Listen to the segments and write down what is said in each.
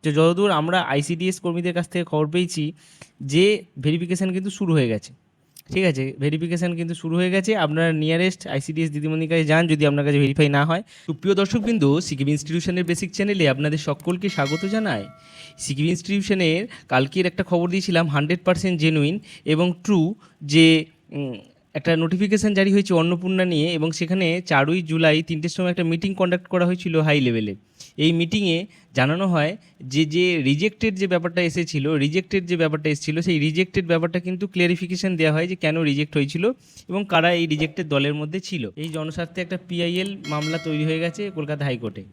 যে যতদূর আমরা আইসিডিএস কর্মীদের কাছ থেকে খবর পেয়েছি যে ভেরিফিকেশান কিন্তু শুরু হয়ে গেছে। ঠিক আছে, ভেরিফিকেশান কিন্তু শুরু হয়ে গেছে। আপনারা নিয়ারেস্ট আইসিডিএস দিদিমণির কাছে যান যদি আপনার কাছে ভেরিফাই না হয়। সুপ্রিয় দর্শকবৃন্দ, সিকিম ইনস্টিটিউশনের বেসিক চ্যানেলে আপনাদের সকলকে স্বাগত জানাই। সিকিম ইনস্টিটিউশনের কালকের একটা খবর দিয়েছিলাম 100% জেনুইন এবং ট্রু, যে একটা নোটিফিকেশান জারি হয়েছে অন্নপূর্ণা নিয়ে, এবং সেখানে 4ই জুলাই 3টের সময় একটা মিটিং কন্ডাক্ট করা হয়েছিল হাই লেভেলে। এই মিটিংয়ে জানানো হয় যে রিজেক্টেড যে ব্যাপারটা এসেছিল সেই রিজেক্টেড ব্যাপারটা কিন্তু ক্লিয়ারিফিকেশান দেওয়া হয় যে কেন রিজেক্ট হয়েছিল এবং কারা এই রিজেক্টেড দলের মধ্যে ছিল। এই জনস্বার্থে একটা পিআইএল মামলা তৈরি হয়ে গেছে কলকাতা হাইকোর্টে।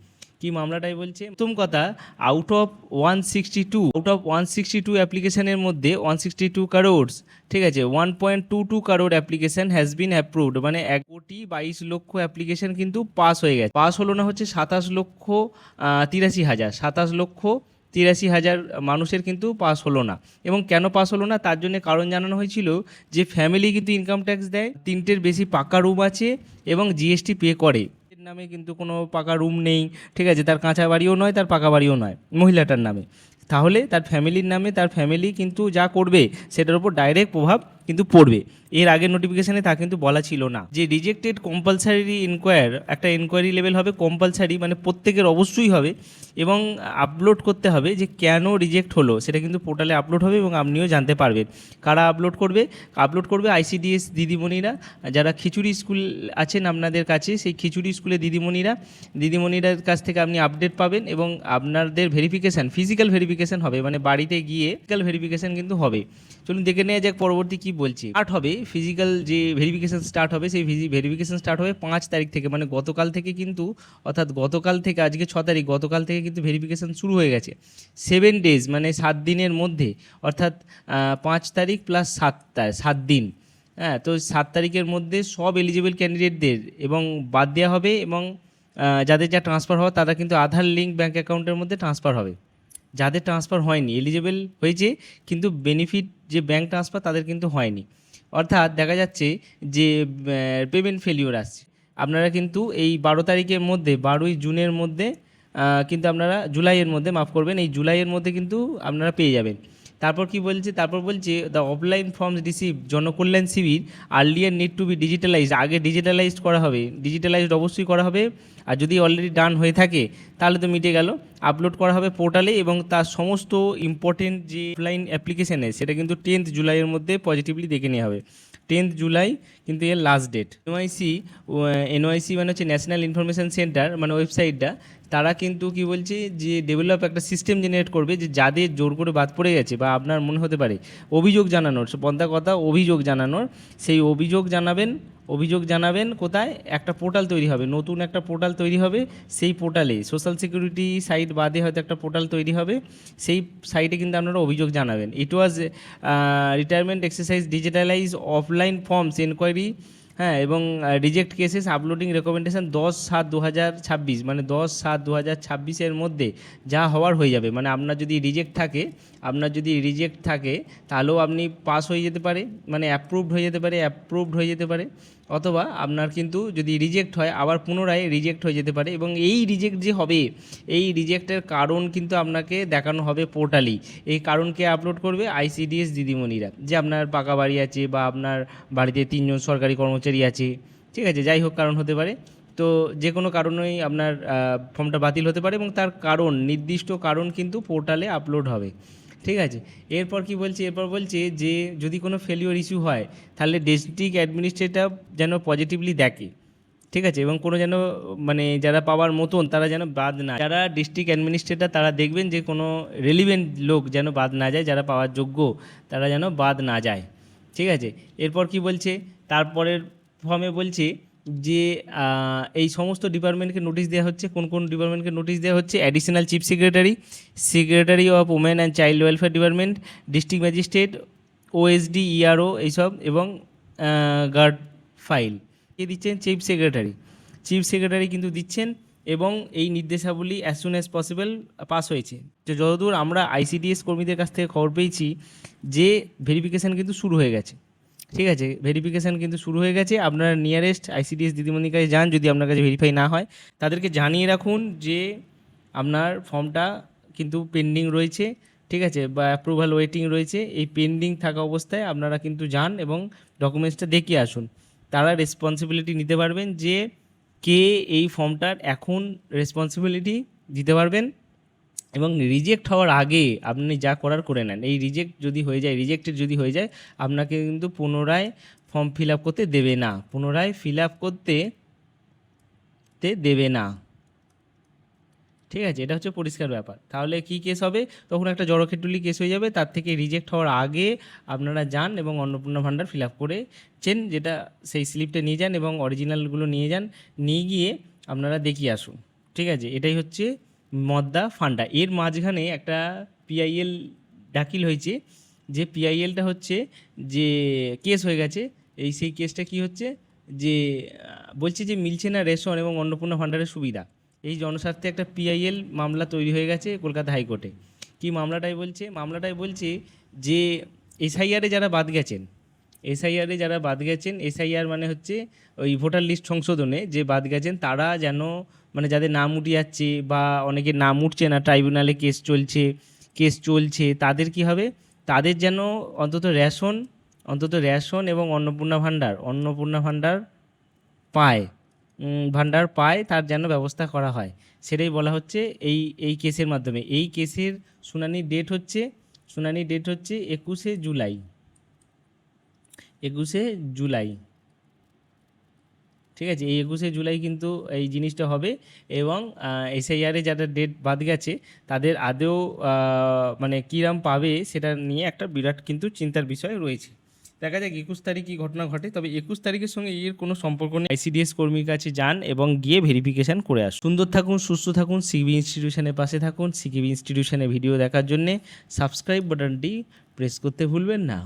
কি মামলাটাই বলছে, প্রথম কথা, আউট অফ 162 অ্যাপ্লিকেশনের মধ্যে 162 কারোর্স, ঠিক আছে, 1.22 কারোর অ্যাপ্লিকেশন হ্যাজ বিন অ্যাপ্রুভড, মানে 1,22,00,000 অ্যাপ্লিকেশন কিন্তু পাস হয়ে গেছে। পাস হলো না হচ্ছে 27,83,000 মানুষের কিন্তু পাস হলো না। এবং কেন পাস হলো না তার জন্য কারণ জানানো হয়েছিল যে ফ্যামিলি কিন্তু ইনকাম ট্যাক্স দেয়, 3টের বেশি পাকা রুম আছে এবং জিএসটি পে করে। নামে কিন্তু কোনো পাকা রুম নেই, ঠিক আছে, তার কাঁচা বাড়িও নয়, তার পাকা বাড়িও নয়, মহিলাটার নামে। তাহলে তার ফ্যামিলির নামে তার ফ্যামিলি কিন্তু যা করবে সেটার উপর ডাইরেক্ট প্রভাব কিন্তু পড়বে। এর আগের নোটিফিকেশানে তা কিন্তু বলা ছিল না। যে রিজেক্টেড কম্পালসারি একটা এনকোয়ারি লেভেল হবে কম্পালসারি, মানে প্রত্যেকের অবশ্যই হবে, এবং আপলোড করতে হবে যে কেন রিজেক্ট হলো সেটা কিন্তু পোর্টালে আপলোড হবে এবং আপনিও জানতে পারবেন। কারা আপলোড করবে আইসিডিএস দিদিমণিরা, যারা খিচুড়ি স্কুল আছেন আপনাদের কাছে, সেই খিচুড়ি স্কুলে দিদিমণিরার কাছ থেকে আপনি আপডেট পাবেন এবং আপনাদের ফিজিক্যাল ভেরিফিকেশান হবে, মানে বাড়িতে গিয়ে ফিজিক্যাল ভেরিফিকেশান কিন্তু হবে। চলুন দেখে নেওয়া যাক পরবর্তী কী বলছি। ফিজিক্যাল যে ভেরিফিকেশান স্টার্ট হবে, সেই ভেরিফিকেশান স্টার্ট হবে 5 তারিখ থেকে, মানে গতকাল থেকে কিন্তু, অর্থাৎ গতকাল থেকে, আজকে 6 তারিখ, গতকাল থেকে কিন্তু ভেরিফিকেশান শুরু হয়ে গেছে। 7 ডেজ, মানে 7 দিনের মধ্যে, অর্থাৎ 5 তারিখ প্লাস 7 দিন, হ্যাঁ। তো 7 তারিখের মধ্যে সব এলিজিবল ক্যান্ডিডেটদের এবং বাদ দেওয়া হবে, এবং যাদের যা ট্রান্সফার হওয়া তারা কিন্তু আধার লিঙ্ক ব্যাঙ্ক অ্যাকাউন্টের মধ্যে ট্রান্সফার হবে। যাদের ট্রান্সফার হয়নি, এলিজিবল হয়েছে কিন্তু বেনিফিট যে ব্যাঙ্ক ট্রান্সফার তাদের কিন্তু হয়নি, অর্থাৎ দেখা যাচ্ছে যে পেমেন্ট ফেলিওর আসছে। আপনারা কিন্তু এই 12 তারিখের মধ্যে, 12ই জুনের মধ্যে কিন্তু আপনারা জুলাইয়ের মধ্যে, মাফ করবেন, এই জুলাইয়ের মধ্যে কিন্তু আপনারা পেয়ে যাবেন। তারপর কি বলছে, the offline forms receive Jankalyan Shibir earlier need to be digitalized, আগে ডিজিটালাইজড করা হবে, ডিজিটালাইজড অবশ্যই করা হবে। আর যদি অলরেডি ডান হয়ে থাকে তাহলে তো মিটে গেল। আপলোড করা হবে পোর্টালে, এবং তার সমস্ত ইম্পর্টেন্ট যে অফলাইন অ্যাপ্লিকেশানে সেটা কিন্তু 10th জুলাইয়ের মধ্যে পজিটিভলি দেখে নেওয়া হবে। 10th জুলাই কিন্তু এর লাস্ট ডেট। এনওআইসি মানে হচ্ছে ন্যাশনাল ইনফরমেশান সেন্টার, মানে ওয়েবসাইটটা, তারা কিন্তু কি বলছে যে ডেভেলপ একটা সিস্টেম জেনারেট করবে যে যাদের জোর করে বাদ পড়ে গেছে বা আপনার মনে হতে পারে অভিযোগ জানানোর, পন্থা কথা অভিযোগ জানানোর, সেই অভিযোগ জানাবেন কোথায়, একটা পোর্টাল তৈরি হবে, নতুন একটা পোর্টাল তৈরি হবে। সেই পোর্টালে সোশ্যাল সিকিউরিটি সাইট বাদে হয়তো একটা পোর্টাল তৈরি হবে, সেই সাইটে কিন্তু আপনারা অভিযোগ জানাবেন। It was retirement exercise digitalise offline forms enquiry, হ্যাঁ, এবং রিজেক্ট কেসেস আপলোডিং রেকমেন্ডেশন 10/7/2026, মানে 10/7/2026 মধ্যে যা হওয়ার হয়ে যাবে। মানে আপনার যদি রিজেক্ট থাকে তাহলেও আপনি পাস হয়ে যেতে পারে, মানে অ্যাপ্রুভড হয়ে যেতে পারে, অথবা আপনার কিন্তু যদি রিজেক্ট হয় আবার পুনরায় রিজেক্ট হয়ে যেতে পারে। এবং এই রিজেক্ট যে হবে, এই রিজেক্টের কারণ কিন্তু আপনাকে দেখানো হবে পোর্টালি। এই কারণকে আপলোড করবে আইসিডিএস দিদিমণিরা, যে আপনার পাকা বাড়ি আছে বা আপনার বাড়িতে 3জন সরকারি কর্মচারী আছে, ঠিক আছে, যাই হোক কারণ হতে পারে। তো যে কোনো কারণেই আপনার ফর্মটা বাতিল হতে পারে, এবং তার নির্দিষ্ট কারণ কিন্তু পোর্টালে আপলোড হবে, ঠিক আছে। এরপর বলছে যে যদি কোনো ফেলিওর ইস্যু হয় তাহলে ডিস্ট্রিক্ট অ্যাডমিনিস্ট্রেটর যেন পজিটিভলি দেখে, ঠিক আছে, এবং কোনো যেন, মানে যারা পাওয়ার মতন তারা যেন বাদ না, যারা ডিস্ট্রিক্ট অ্যাডমিনিস্ট্রেটর তারা দেখবেন যে কোনো রেলিভেন্ট লোক যেন বাদ না যায়, যারা পাওয়ার যোগ্য তারা যেন বাদ না যায়, ঠিক আছে। এরপর কি বলছে, তারপরের ফর্মে বলছে যে এই সমস্ত ডিপার্টমেন্টকে নোটিশ দেওয়া হচ্ছে। কোন ডিপার্টমেন্টকে নোটিশ দেওয়া হচ্ছে? Additional chief secretary of women and child welfare department, district magistrate, OSD, ERO এইসব, এবং গার্ড ফাইল কে দিচ্ছেন? চিফ সেক্রেটারি কিন্তু দিচ্ছেন, এবং এই নির্দেশাবলী as soon as possible pass হয়েছে। তো যতদূর আমরা আইসিডিএস কর্মীদের কাছ থেকে খবর পেয়েছি যে ভেরিফিকেশান কিন্তু শুরু হয়ে গেছে, ঠিক আছে, ভেরিফিকেশান কিন্তু শুরু হয়ে গেছে। আপনারা নিয়ারেস্ট আইসিডিএস দিদিমণির কাছে যান যদি আপনার কাছে ভেরিফাই না হয়। তাদেরকে জানিয়ে রাখুন যে আপনার ফর্মটা কিন্তু পেন্ডিং রয়েছে, ঠিক আছে, বা অ্যাপ্রুভাল ওয়েটিং রয়েছে, এই পেন্ডিং থাকা অবস্থায় আপনারা কিন্তু যান এবং ডকুমেন্টসটা দেখিয়ে আসুন। তারা রেসপন্সিবিলিটি নিতে পারবেন যে কে এই ফর্মটার এখন রেসপন্সিবিলিটি দিতে পারবেন। এবং রিজেক্ট হওয়ার আগে আপনি যা করার করে নেন। এই রিজেক্ট যদি হয়ে যায়, রিজেক্টেড যদি হয়ে যায়, আপনাকে কিন্তু পুনরায় ফর্ম ফিল আপ করতে দেবে না, পুনরায় ফিল আপ করতে দেবে না, ঠিক আছে। এটা হচ্ছে পরিষ্কার ব্যাপার। তাহলে কি কেস হবে, তখন একটা জড়খেটুলি কেস হয়ে যাবে। তার থেকে রিজেক্ট হওয়ার আগে আপনারা যান এবং অন্নপূর্ণা ভাণ্ডার ফিল আপ করেছেন যেটা, সেই স্লিপটা নিয়ে যান এবং অরিজিনালগুলো নিয়ে যান, নিয়ে গিয়ে আপনারা দেখিয়ে আসুন, ঠিক আছে। এটাই হচ্ছে মদ্দা ফান্ডা। এর মাঝখানে একটা পিআইএল দাখিল হয়েছে, যে পিআইএলটা হচ্ছে যে কেস হয়ে গেছে। সেই কেসটা কি হচ্ছে যে বলছে যে মিলছে না রেশন এবং অন্নপূর্ণা ভাণ্ডারের সুবিধা। এই জনস্বার্থে একটা পিআইএল মামলা তৈরি হয়ে গেছে কলকাতা হাইকোর্টে। কি মামলাটাই বলছে যে এসআইআরে যারা বাদ গেছেন, এসআইআর মানে হচ্ছে ওই ভোটার লিস্ট সংশোধনে যে বাদ গেছেন, তারা যেন মানে যাদের নাম উঠে যাচ্ছে বা অনেকের নাম উঠছে না, ট্রাইব্যুনালে কেস চলছে, তাদের কি হবে, তাদের যেন অন্তত রেশন এবং অন্নপূর্ণা ভাণ্ডার পায়, তার যেন ব্যবস্থা করা হয়। সেটাই বলা হচ্ছে এই কেসের মাধ্যমে। এই কেসের শুনানির ডেট হচ্ছে 21শে জুলাই, ঠিক আছে। এই 21শে জুলাই কিন্তু এই জিনিসটা হবে। এবং এসআইআরে যারা ডেট বাদ গেছে তাদের আদৌ মানে কীরকম পাবে সেটা নিয়ে একটা বিরাট কিন্তু চিন্তার বিষয় রয়েছে। দেখা যাক 21 তারিখ কী ঘটনা ঘটে। তবে 21 তারিখের সঙ্গে এর কোনো সম্পর্ক নেই। আইসিডিএস কর্মীর কাছে যান এবং গিয়ে ভেরিফিকেশান করে আসুন। সুন্দর থাকুন, সুস্থ থাকুন, সিকিবি ইনস্টিটিউশনের পাশে থাকুন। সিকিবি ইনস্টিটিউশনের ভিডিও দেখার জন্যে সাবস্ক্রাইব বাটনটি প্রেস করতে ভুলবেন না।